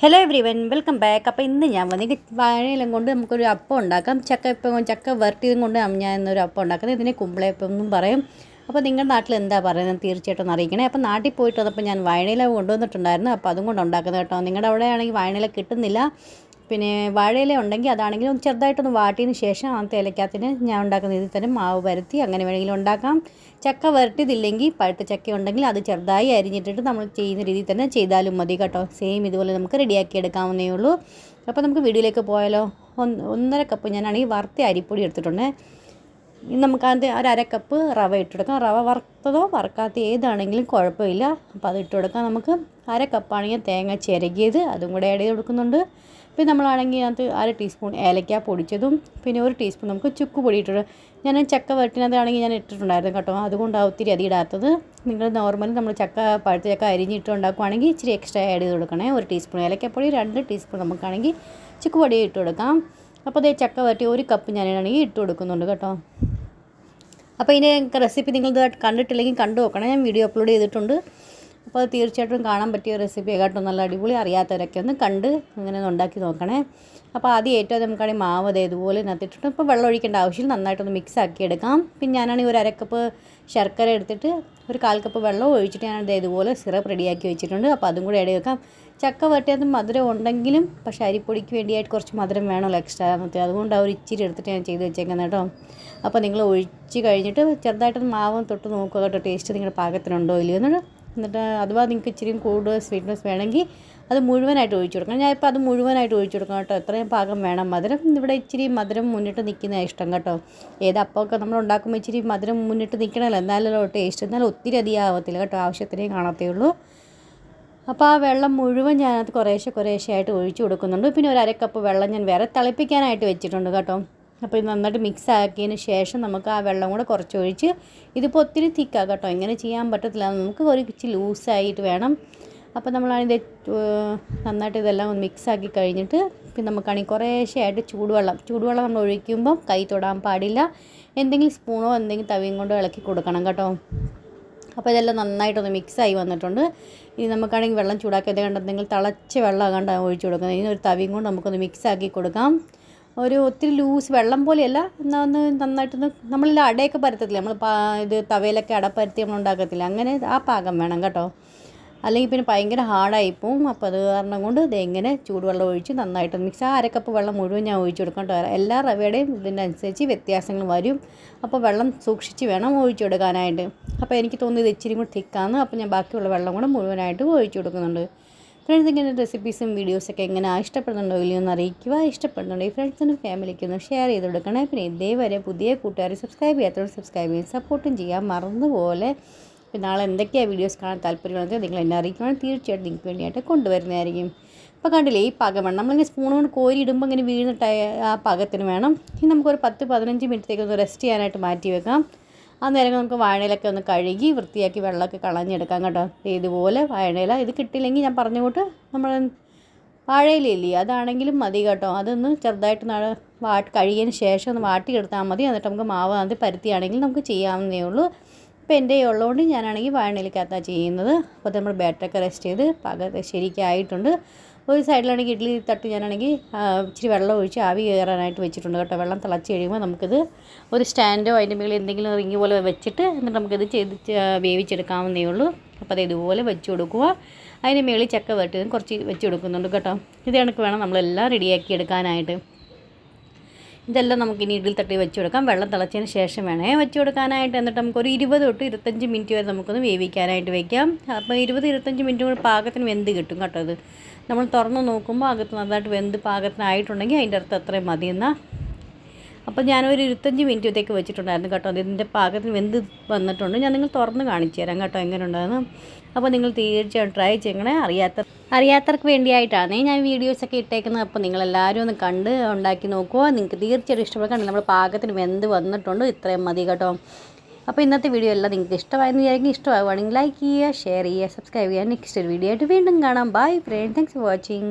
Hello every one welcome back. അപ്പോൾ ഇന്ന് ഞാൻ വന്നിട്ട് വാഴയിലും കൊണ്ട് നമുക്കൊരു അപ്പം ഉണ്ടാക്കാം. ചക്ക വരട്ടിയതും കൊണ്ട് ഞാൻ ഇന്നൊരു അപ്പം ഉണ്ടാക്കുന്നത്. ഇതിനെ കുമ്പളയപ്പം എന്നും പറയും. അപ്പോൾ നിങ്ങളുടെ നാട്ടിൽ എന്താ പറയുന്നത് തീർച്ചയായിട്ടും അറിയിക്കണേ. അപ്പോൾ നാട്ടിൽ പോയിട്ട് വന്നപ്പോൾ ഞാൻ വാഴയില കൊണ്ടുവന്നിട്ടുണ്ടായിരുന്നു. അപ്പോൾ അതും കൊണ്ട് ഉണ്ടാക്കുന്നത് കേട്ടോ. നിങ്ങളുടെ അവിടെ ആണെങ്കിൽ വാഴയില കിട്ടുന്നില്ല. പിന്നെ വാഴയില ഉണ്ടെങ്കിൽ അതാണെങ്കിലും ഒന്ന് ചെറുതായിട്ടൊന്ന് വാട്ടിയതിന് ശേഷം ആ ഇലക്കകത്തിന് ഞാൻ ഉണ്ടാക്കുന്ന ഇതിൽ തന്നെ മാവ് പരത്തി അങ്ങനെ വേണമെങ്കിലും ഉണ്ടാക്കാം. ചക്ക വരട്ടിയതില്ലെങ്കിൽ പഴുത്ത ചക്ക ഉണ്ടെങ്കിൽ അത് ചെറുതായി അരിഞ്ഞിട്ടിട്ട് നമ്മൾ ചെയ്യുന്ന രീതിയിൽ തന്നെ ചെയ്താലും മതി കേട്ടോ. സെയിം ഇതുപോലെ നമുക്ക് റെഡിയാക്കി എടുക്കാവുന്നേ ഉള്ളൂ. അപ്പോൾ നമുക്ക് വീഡിയോയിലേക്ക് പോയാലോ. 1.5 കപ്പ് ഞാനാണെങ്കിൽ വറുത്ത അരിപ്പൊടി എടുത്തിട്ടുണ്ട്. ഇനി നമുക്കത് ഒരു 1/2 കപ്പ് റവ ഇട്ടെടുക്കാം. റവ വറുത്തതോ വറുക്കാത്ത ഏതാണെങ്കിലും കുഴപ്പമില്ല. അപ്പോൾ അത് ഇട്ട് കൊടുക്കാം. നമുക്ക് 1/2 കപ്പാണെങ്കിൽ തേങ്ങ ചിരകിയത് അതും കൂടെ ആഡ് ചെയ്ത് കൊടുക്കുന്നുണ്ട്. പിന്നെ നമ്മളാണെങ്കിൽ അതിനകത്ത് 1/2 ടീസ്പൂൺ ഏലക്ക പൊടിച്ചതും പിന്നെ 1 ടീസ്പൂൺ നമുക്ക് ചുക്ക് പൊടി ഇട്ടിട്ട് ഞാൻ ചക്ക വരട്ടിനകത്താണെങ്കിൽ ഞാൻ ഇട്ടിട്ടുണ്ടായിരുന്നു കേട്ടോ. അതുകൊണ്ടാണ് ഒത്തിരി അധികം ഇടാത്തത്. നിങ്ങൾ നോർമലി നമ്മൾ പഴുത്ത ചക്ക അരിഞ്ഞിട്ട് ഉണ്ടാക്കുവാണെങ്കിൽ ഇച്ചിരി എക്സ്ട്രാ ആഡ് ചെയ്ത് കൊടുക്കണേ. 1 ടീസ്പൂൺ ഏലക്കപ്പൊടി 2 ടീസ്പൂൺ നമുക്കാണെങ്കിൽ ചുക്ക് പൊടി ഇട്ട് കൊടുക്കാം. അപ്പോൾ അതേ ചക്ക വരട്ടി 1 കപ്പ് ഞാനാണെങ്കിൽ ഇട്ട് കൊടുക്കുന്നുണ്ട് കേട്ടോ. അപ്പോൾ ഇതിൻ്റെ റെസിപ്പി നിങ്ങൾ കണ്ടിട്ടില്ലെങ്കിൽ കണ്ടു നോക്കണം. ഞാൻ വീഡിയോ അപ്ലോഡ് ചെയ്തിട്ടുണ്ട്. അപ്പോൾ അത് തീർച്ചയായിട്ടും കാണാൻ പറ്റിയ റെസിപ്പി കേട്ടോ. നല്ല അടിപൊളി. അറിയാത്തവരൊക്കെ ഒന്ന് കണ്ട് അങ്ങനെ ഒന്ന് ഉണ്ടാക്കി നോക്കണേ. അപ്പോൾ ആദ്യം ഏറ്റവും നമുക്കാണെങ്കിൽ മാവ് ഇതുപോലെ നത്തിട്ടിട്ട് ഇപ്പോൾ വെള്ളം ഒഴിക്കേണ്ട ആവശ്യമില്ല. നന്നായിട്ടൊന്ന് മിക്സ് ആക്കി എടുക്കാം. പിന്നെ ഞാനാണെങ്കിൽ ഒരു 1/2 കപ്പ് ശർക്കര എടുത്തിട്ട് ഒരു 1/4 കപ്പ് വെള്ളം ഒഴിച്ചിട്ട് ഞാൻ ഇതുപോലെ സിറപ്പ് റെഡിയാക്കി വെച്ചിട്ടുണ്ട്. അപ്പോൾ അതും കൂടി ആഡ് ചെയ്ത് വെക്കാം. ചക്ക വരട്ടിയത് മധുരം ഉണ്ടെങ്കിലും പക്ഷേ അരിപ്പൊടിക്ക് വേണ്ടിയായിട്ട് കുറച്ച് മധുരം വേണമല്ലോ എക്സ്ട്രാ. അതുകൊണ്ട് ആ ഒരു ഇച്ചിരി എടുത്തിട്ട് ഞാൻ ചെയ്ത് വെച്ചേക്കുന്നത് കേട്ടോ. അപ്പോൾ നിങ്ങൾ ഒഴിച്ച് കഴിഞ്ഞിട്ട് ചെറുതായിട്ടൊന്ന് മാവും തൊട്ട് നോക്കുക കേട്ടോ. ടേസ്റ്റ് നിങ്ങളുടെ പാകത്തിനുണ്ടോ ഇല്ലയോ എന്നിട്ട് അഥവാ നിങ്ങൾക്ക് ഇച്ചിരി കൂടുതൽ സ്വീറ്റ്നെസ് വേണമെങ്കിൽ അത് മുഴുവനായിട്ട് ഒഴിച്ചു കൊടുക്കണം. ഞാൻ ഇപ്പോൾ അത് മുഴുവനായിട്ട് ഒഴിച്ചു കൊടുക്കണം കേട്ടോ. എത്രയും പാകം വേണം മധുരം. ഇവിടെ ഇച്ചിരി മധുരം മുന്നിട്ട് നിൽക്കുന്ന ഇഷ്ടം കേട്ടോ. ഏത് അപ്പമൊക്കെ നമ്മൾ ഉണ്ടാക്കുമ്പോൾ ഇച്ചിരി മധുരം മുന്നിട്ട് നിൽക്കണമല്ലോ, എന്നാലല്ലോ ടേസ്റ്റ്. എന്നാലും ഒത്തിരി അധികം ആവത്തില്ല കേട്ടോ. ആവശ്യത്തിനേ കാണത്തേ ഉള്ളൂ. അപ്പോൾ ആ വെള്ളം മുഴുവൻ ഞാനത് കുറേശ്ശെ ആയിട്ട് ഒഴിച്ചു കൊടുക്കുന്നുണ്ട്. പിന്നെ ഒരു 1/2 കപ്പ് വെള്ളം ഞാൻ വേറെ തിളപ്പിക്കാനായിട്ട് വെച്ചിട്ടുണ്ട് കേട്ടോ. അപ്പോൾ ഇത് നന്നായിട്ട് മിക്സ് ആക്കിയതിന് ശേഷം നമുക്ക് ആ വെള്ളം കൂടെ കുറച്ചൊഴിച്ച് ഇതിപ്പോൾ ഒത്തിരി തിക്കാണ് കേട്ടോ. ഇങ്ങനെ ചെയ്യാൻ പറ്റത്തില്ല. നമുക്ക് ഒരു ഇച്ചിരി ലൂസായിട്ട് വേണം. അപ്പോൾ നമ്മളാണിത് നന്നായിട്ട് ഇതെല്ലാം ഒന്ന് മിക്സ് ആക്കി കഴിഞ്ഞിട്ട് പിന്നെ നമുക്കാണെങ്കിൽ കുറേശ്ശെ ആയിട്ട് ചൂടുവെള്ളം നമ്മൾ ഒഴിക്കുമ്പോൾ കൈ തൊടാൻ പാടില്ല. എന്തെങ്കിലും സ്പൂണോ എന്തെങ്കിലും തവിയും കൊണ്ടോ ഇളക്കി കൊടുക്കണം കേട്ടോ. അപ്പോൾ ഇതെല്ലാം നന്നായിട്ടൊന്ന് മിക്സായി വന്നിട്ടുണ്ട്. ഇനി നമുക്കാണെങ്കിൽ വെള്ളം ചൂടാക്കിയത് കണ്ടെന്തെങ്കിലും തിളച്ച വെള്ളം കണ്ടാണ് ഒഴിച്ചു കൊടുക്കുന്നത്. ഇനി ഒരു തവിയും കൊണ്ട് നമുക്കൊന്ന് മിക്സാക്കി കൊടുക്കാം. ഒരു ഒത്തിരി ലൂസ് വെള്ളം പോലെയല്ല, എന്നാൽ ഒന്ന് നന്നായിട്ടൊന്ന് നമ്മളിൽ അടയൊക്കെ പരത്തത്തില്ല, നമ്മൾ ഇത് തവയിലൊക്കെ അട പരത്തി നമ്മൾ ഉണ്ടാക്കത്തില്ല, അങ്ങനെ ആ പാകം വേണം കേട്ടോ. അല്ലെങ്കിൽ പിന്നെ ഭയങ്കര ഹാർഡായിപ്പോവും. അപ്പോൾ അത് കാരണം കൊണ്ട് ഇതെങ്ങനെ ചൂടുവെള്ളം ഒഴിച്ച് നന്നായിട്ട് മിക്സ് 1/2 കപ്പ് വെള്ളം മുഴുവൻ ഞാൻ ഒഴിച്ചു കൊടുക്കാം കേട്ടോ. എല്ലാ റവയുടെയും ഇതിനനുസരിച്ച് വ്യത്യാസങ്ങൾ വരും. അപ്പോൾ വെള്ളം സൂക്ഷിച്ച് വേണം ഒഴിച്ചു കൊടുക്കാനായിട്ട്. അപ്പോൾ എനിക്ക് തോന്നിയത് ഇച്ചിരി കൂടി തിക്കാണ്. അപ്പോൾ ഞാൻ ബാക്കിയുള്ള വെള്ളം കൂടെ മുഴുവനായിട്ട് ഒഴിച്ചു കൊടുക്കുന്നുണ്ട്. ഫ്രണ്ട്സ് ഇങ്ങനെ റെസിപ്പീസും വീഡിയോസൊക്കെ എങ്ങനെ ഇഷ്ടപ്പെടുന്നുണ്ടോ ഇല്ലയോ എന്ന് അറിയിക്കുക. ഇഷ്ടപ്പെടുന്നുണ്ടെങ്കിൽ ഫ്രണ്ട്സിനും ഫാമിലിക്കൊന്ന് ഷെയർ ചെയ്ത് കൊടുക്കണേ. പിന്നെ ഇതേവരെ പുതിയ കൂട്ടുകാർ സബ്സ്ക്രൈബ് ചെയ്യാത്തവർ സബ്സ്ക്രൈബ് ചെയ്ത് സപ്പോർട്ടും ചെയ്യാൻ മറന്നുപോലെ. പിന്നെ നാളെ എന്തൊക്കെയാണ് വീഡിയോസ് കാണാൻ താല്പര്യമുള്ളത് നിങ്ങൾ എന്നെ അറിയിക്കണം. തീർച്ചയായിട്ടും നിങ്ങൾക്ക് വേണ്ടിയിട്ട് കൊണ്ടുവരുന്നതായിരിക്കും. അപ്പോൾ കണ്ടില്ലേ ഈ പാകം വേണം. നമ്മളിങ്ങനെ സ്പൂൺ കൊണ്ട് കോരി ഇടുമ്പോൾ ഇങ്ങനെ വീണിട്ട് ആ പാകത്തിന് വേണം. ഇനി നമുക്കൊരു 10-15 മിനിറ്റത്തേക്ക് ഒന്ന് റെസ്റ്റ് ചെയ്യാനായിട്ട് മാറ്റി വെക്കാം. ആ നേരം നമുക്ക് വാഴയിലൊക്കെ ഒന്ന് കഴുകി വൃത്തിയാക്കി വെള്ളമൊക്കെ കളഞ്ഞെടുക്കാം കേട്ടോ. ഇതുപോലെ വാഴയില ഇത് കിട്ടില്ലെങ്കിൽ ഞാൻ പറഞ്ഞുകൊണ്ട് നമ്മൾ വാഴയിലയില്ലേ അതാണെങ്കിലും മതി കേട്ടോ. അതൊന്ന് ചെറുതായിട്ട് കഴുകിയതിന് ശേഷം ഒന്ന് വാട്ടിയെടുത്താൽ മതി. എന്നിട്ട് നമുക്ക് മാവ് അത് പരുത്തിയാണെങ്കിൽ നമുക്ക് ചെയ്യാവുന്നതേ ഉള്ളൂ. ഇപ്പോൾ എൻ്റെ ഉള്ളതുകൊണ്ട് ഞാനാണെങ്കിൽ വാഴയിലക്കകത്താണ് ചെയ്യുന്നത്. അപ്പോൾ നമ്മൾ ബാറ്ററൊക്കെ റെസ്റ്റ് ചെയ്ത് ശരിക്കായിട്ടുണ്ട്. ഒരു സൈഡിലാണെങ്കിൽ ഇഡ്ഡലി തട്ട് ഞാനാണെങ്കിൽ ഇച്ചിരി വെള്ളം ഒഴിച്ച് ആവി കയറാനായിട്ട് വെച്ചിട്ടുണ്ട് കേട്ടോ. വെള്ളം തിളച്ച് കഴിയുമ്പോൾ നമുക്കിത് ഒരു സ്റ്റാൻഡോ അതിൻ്റെ മുകളിൽ എന്തെങ്കിലും റിങ് പോലെ വെച്ചിട്ട് എന്നിട്ട് നമുക്കിത് വേവിച്ചെടുക്കാവുന്നേ ഉള്ളൂ. അപ്പോൾ അത് ഇതുപോലെ വെച്ച് കൊടുക്കുക. അതിൻ്റെ മുകളിൽ ചക്ക വരട്ടിയതും കുറച്ച് വെച്ച് കൊടുക്കുന്നുണ്ട് കേട്ടോ. ഇത് കണക്ക് വേണം നമ്മളെല്ലാം റെഡിയാക്കി എടുക്കാനായിട്ട്. ഇതെല്ലാം നമുക്കിനി ഇഡ്ഡലി തട്ടി വെച്ച് കൊടുക്കാം. വെള്ളം തിളച്ചതിന് ശേഷം വേണേ വെച്ച് കൊടുക്കാനായിട്ട്. എന്നിട്ട് നമുക്കൊരു 20-25 മിനിറ്റ് വരെ നമുക്കൊന്ന് വേവിക്കാനായിട്ട് വയ്ക്കാം. അപ്പോൾ 20-25 മിനിറ്റ് കൂടി പാകത്തിന് വെന്ത് കിട്ടും കേട്ടോ. ഇത് നമ്മൾ തുറന്ന് നോക്കുമ്പോൾ അകത്ത് നന്നായിട്ട് വെന്ത് പാകത്തിനായിട്ടുണ്ടെങ്കിൽ അതിൻ്റെ അർത്ഥം അത്രയും മതിയെന്നാൽ. അപ്പോൾ ഞാനൊരു 25 മിനിറ്റത്തേക്ക് വെച്ചിട്ടുണ്ടായിരുന്നു കേട്ടോ. ഇതിൻ്റെ പാകത്തിന് വെന്ത് വന്നിട്ടുണ്ട്. ഞാൻ നിങ്ങൾ തുറന്ന് കാണിച്ചു തരാം കേട്ടോ എങ്ങനെ ഉണ്ടായിരുന്നു. അപ്പോൾ നിങ്ങൾ തീർച്ചയായും ട്രൈ ചെയ്യണേ. അറിയാത്തവർക്ക് വേണ്ടിയിട്ടാണ് ഞാൻ വീഡിയോസൊക്കെ ഇട്ടേക്കുന്നത്. അപ്പോൾ നിങ്ങളെല്ലാവരും ഒന്ന് കണ്ട് ഉണ്ടാക്കി നോക്കുക. നിങ്ങൾക്ക് തീർച്ചയായിട്ടും ഇഷ്ടപ്പെടുക. നമ്മൾ പാകത്തിന് വെന്ത് വന്നിട്ടുണ്ട്. ഇത്രയും മതി കേട്ടോ. അപ്പോൾ ഇന്നത്തെ വീഡിയോ എല്ലാം നിങ്ങൾക്ക് ഇഷ്ടമായെന്ന് വിചാരിക്കും. ഇഷ്ടമാവുകയാണെങ്കിൽ ലൈക്ക് ചെയ്യുക, ഷെയർ ചെയ്യുക, സബ്സ്ക്രൈബ് ചെയ്യുക. നെക്സ്റ്റ് ഒരു വീഡിയോ ആയിട്ട് വീണ്ടും കാണാം. Bye friend. Thanks for watching.